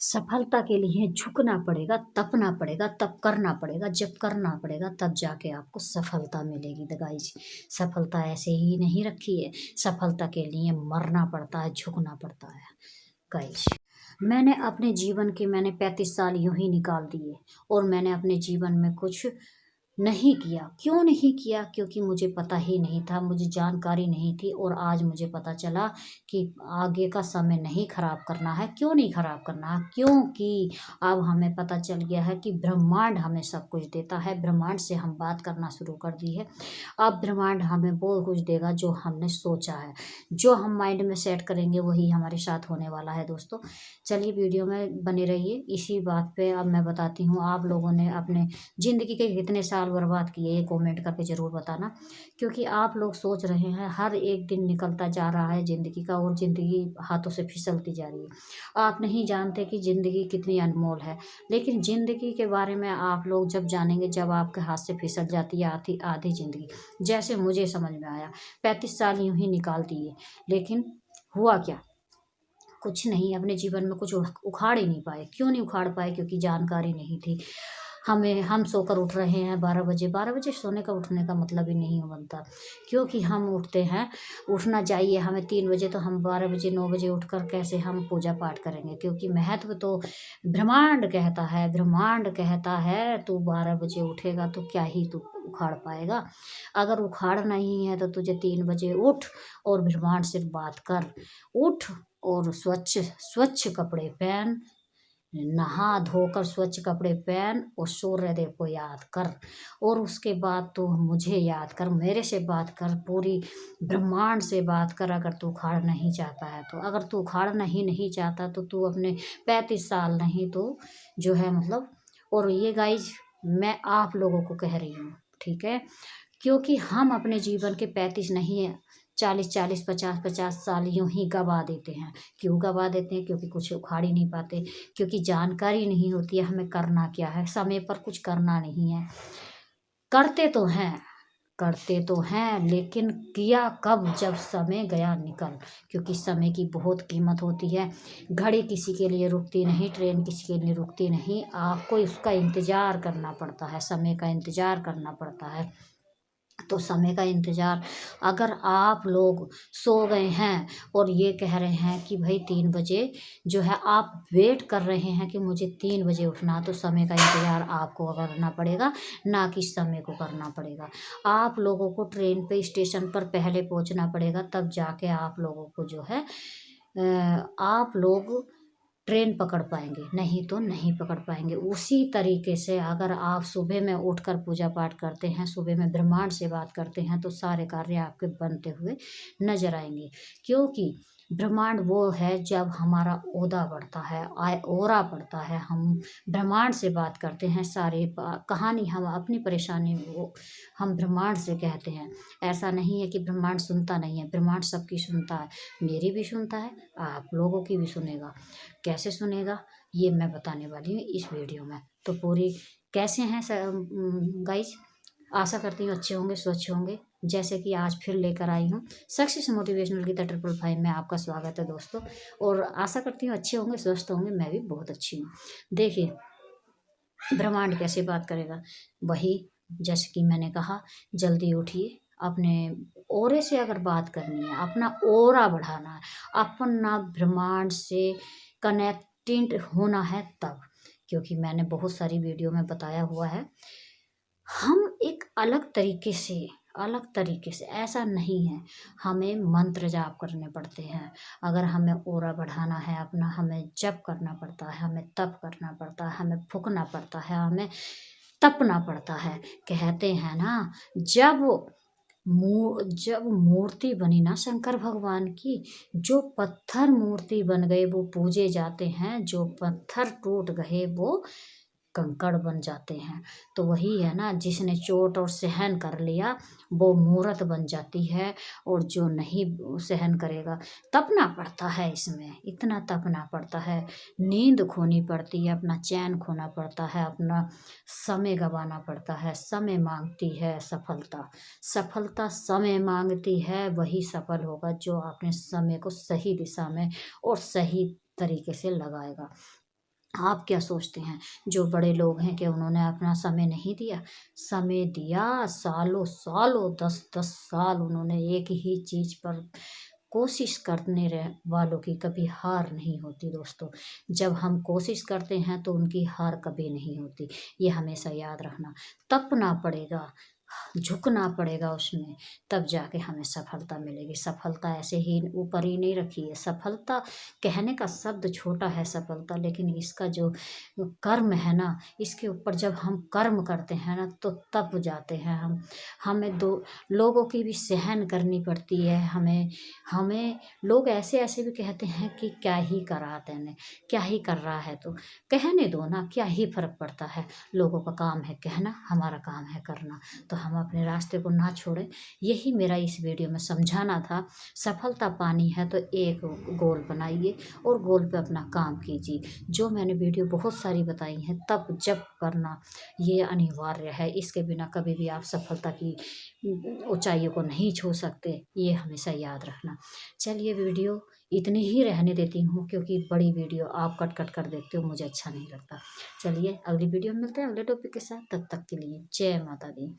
सफलता के लिए झुकना पड़ेगा, तपना पड़ेगा, तब करना पड़ेगा। जब करना पड़ेगा तब जाके आपको सफलता मिलेगी। द गाइस, सफलता ऐसे ही नहीं रखी है। सफलता के लिए मरना पड़ता है, झुकना पड़ता है। गाइस, मैंने 35 साल यूं ही निकाल दिए और मैंने अपने जीवन में कुछ नहीं किया। क्यों नहीं किया? क्योंकि मुझे पता ही नहीं था, मुझे जानकारी नहीं थी। और आज मुझे पता चला कि आगे का समय नहीं खराब करना है। क्यों नहीं खराब करना है? क्योंकि अब हमें पता चल गया है कि ब्रह्मांड हमें सब कुछ देता है। ब्रह्मांड से हम बात करना शुरू कर दी है। अब ब्रह्मांड हमें वो कुछ देगा जो हमने सोचा है। जो हम माइंड में सेट करेंगे वही हमारे साथ होने वाला है। दोस्तों, चलिए वीडियो में बने रहिए। इसी बात पे अब मैं बताती हूँ, आप लोगों ने अपने ज़िंदगी के कितने साल बर्बाद किए, ये कमेंट करके ज़रूर बताना। क्योंकि आप लोग सोच रहे हैं हर एक दिन निकलता जा रहा है ज़िंदगी का और ज़िंदगी हाथों से फिसलती जा रही है। आप नहीं जानते कि ज़िंदगी कितनी अनमोल है। लेकिन ज़िंदगी के बारे में आप लोग जब जानेंगे, जब आपके हाथ से फिसल जाती है आधी आधी ज़िंदगी। जैसे मुझे समझ में आया, 35 साल यूं ही निकाल दिए, लेकिन हुआ क्या? कुछ नहीं। अपने जीवन में कुछ उखाड़ ही नहीं पाए। क्यों नहीं उखाड़ पाए? क्योंकि जानकारी नहीं थी। हम सोकर उठ रहे हैं 12 बजे। 12 बजे सोने का उठने का मतलब ही नहीं बनता। क्योंकि हम उठते हैं, उठना चाहिए हमें 3 बजे, तो हम 12 बजे 9 बजे उठकर कैसे हम पूजा पाठ करेंगे? क्योंकि महत्व तो ब्रह्मांड कहता है तू 12 बजे उठेगा तो क्या ही तू उखाड़ पाएगा। अगर उखाड़ना ही है तो तुझे 3 बजे उठ और ब्रह्मांड से बात कर। उठ और स्वच्छ स्वच्छ कपड़े पहन, नहा धोकर स्वच्छ कपड़े पहन और सूर्य देव को याद कर। और उसके बाद तू मुझे याद कर, मेरे से बात कर, पूरी ब्रह्मांड से बात कर। अगर तू उखाड़ना नहीं चाहता है तो, अगर तू उखाड़ना ही नहीं चाहता तो तू अपने 35 साल नहीं तो जो है मतलब। और ये गाइज मैं आप लोगों को कह रही हूँ, ठीक है? क्योंकि हम अपने जीवन के 35 नहीं है, 40-40, 50-50 साल यूं ही गवा देते हैं। क्यों गवा देते हैं? क्योंकि कुछ उखाड़ ही नहीं पाते। क्योंकि जानकारी नहीं होती है हमें करना क्या है। समय पर कुछ करना नहीं है। करते तो हैं, लेकिन किया कब? जब समय गया निकल। क्योंकि समय की बहुत कीमत होती है। घड़ी किसी के लिए रुकती नहीं, ट्रेन किसी के लिए रुकती नहीं। आपको उसका इंतज़ार करना पड़ता है, समय का इंतज़ार करना पड़ता है। तो समय का इंतज़ार, अगर आप लोग सो गए हैं और ये कह रहे हैं कि भाई 3 बजे जो है, आप वेट कर रहे हैं कि मुझे 3 बजे उठना, तो समय का इंतज़ार आपको करना पड़ेगा, ना कि समय को करना पड़ेगा। आप लोगों को ट्रेन पे स्टेशन पर पहले पहुंचना पड़ेगा, तब जाके आप लोगों को जो है आप लोग ट्रेन पकड़ पाएंगे, नहीं तो नहीं पकड़ पाएंगे। उसी तरीके से अगर आप सुबह में उठकर पूजा पाठ करते हैं, सुबह में ब्रह्मांड से बात करते हैं, तो सारे कार्य आपके बनते हुए नजर आएंगे। क्योंकि ब्रह्मांड वो है जब हमारा ओदा बढ़ता है, ओरा बढ़ता है, हम ब्रह्मांड से बात करते हैं। सारे कहानी हम अपनी परेशानी वो हम ब्रह्मांड से कहते हैं। ऐसा नहीं है कि ब्रह्मांड सुनता नहीं है, ब्रह्मांड सबकी सुनता है। मेरी भी सुनता है, आप लोगों की भी सुनेगा। कैसे सुनेगा ये मैं बताने वाली हूँ इस वीडियो में। तो पूरी कैसे हैं गाइज, आशा करती हूँ अच्छे होंगे, स्वच्छ होंगे। जैसे कि आज फिर लेकर आई हूँ सक्सेस मोटिवेशनल की 555 में आपका स्वागत है दोस्तों। और आशा करती हूँ अच्छे होंगे, स्वस्थ होंगे। मैं भी बहुत अच्छी हूँ। देखिए, ब्रह्मांड कैसे बात करेगा? वही, जैसे कि मैंने कहा, जल्दी उठिए। अपने ओरे से अगर बात करनी है, अपना ओरा बढ़ाना है, अपना ब्रह्मांड से कनेक्टेड होना है तब। क्योंकि मैंने बहुत सारी वीडियो में बताया हुआ है, हम एक अलग तरीके से ऐसा नहीं है। हमें मंत्र जाप करने पड़ते हैं। अगर हमें ओरा बढ़ाना है अपना, हमें जप करना पड़ता है, हमें तप करना पड़ता है, हमें फूकना पड़ता है, हमें तपना पड़ता है। कहते हैं ना, जब जब मूर्ति बनी ना शंकर भगवान की, जो पत्थर मूर्ति बन गए वो पूजे जाते हैं, जो पत्थर टूट गए वो कंकड़ बन जाते हैं। तो वही है ना, जिसने चोट और सहन कर लिया वो मूरत बन जाती है। और जो नहीं सहन करेगा, तपना पड़ता है। इसमें इतना तपना पड़ता है, नींद खोनी पड़ती है, अपना चैन खोना पड़ता है, अपना समय गंवाना पड़ता है। समय मांगती है सफलता, सफलता समय मांगती है। वही सफल होगा जो अपने समय को सही दिशा में और सही तरीके से लगाएगा। आप क्या सोचते हैं? जो बड़े लोग हैं क्या उन्होंने अपना समय नहीं दिया? समय दिया, सालों सालों 10-10 साल उन्होंने एक ही चीज़ पर कोशिश करने रह वालों की कभी हार नहीं होती दोस्तों। जब हम कोशिश करते हैं तो उनकी हार कभी नहीं होती, ये हमेशा याद रखना। तपना पड़ेगा, झुकना पड़ेगा उसमें, तब जाके हमें सफलता मिलेगी। सफलता ऐसे ही ऊपर ही नहीं रखी है। सफलता कहने का शब्द छोटा है सफलता, लेकिन इसका जो कर्म है ना, इसके ऊपर जब हम कर्म करते हैं ना तो तब जाते हैं हम। हमें दो लोगों की भी सहन करनी पड़ती है। हमें हमें लोग ऐसे-ऐसे भी कहते हैं कि क्या ही करा तैने, क्या ही कर रहा है तू? कहने दो ना, क्या ही फ़र्क पड़ता है? लोगों का काम है कहना, हमारा काम है करना। तो हम अपने रास्ते को ना छोड़ें, यही मेरा इस वीडियो में समझाना था। सफलता पानी है तो एक गोल बनाइए और गोल पे अपना काम कीजिए। जो मैंने वीडियो बहुत सारी बताई हैं, तब जब करना ये अनिवार्य है। इसके बिना कभी भी आप सफलता की ऊँचाइयों को नहीं छू सकते, ये हमेशा याद रखना। चलिए वीडियो इतनी ही रहने देती हूँ, क्योंकि बड़ी वीडियो आप कट-कट कर देखते हो, मुझे अच्छा नहीं लगता। चलिए अगली वीडियो में मिलते हैं अगले टॉपिक के साथ, तब तक के लिए जय माता दी।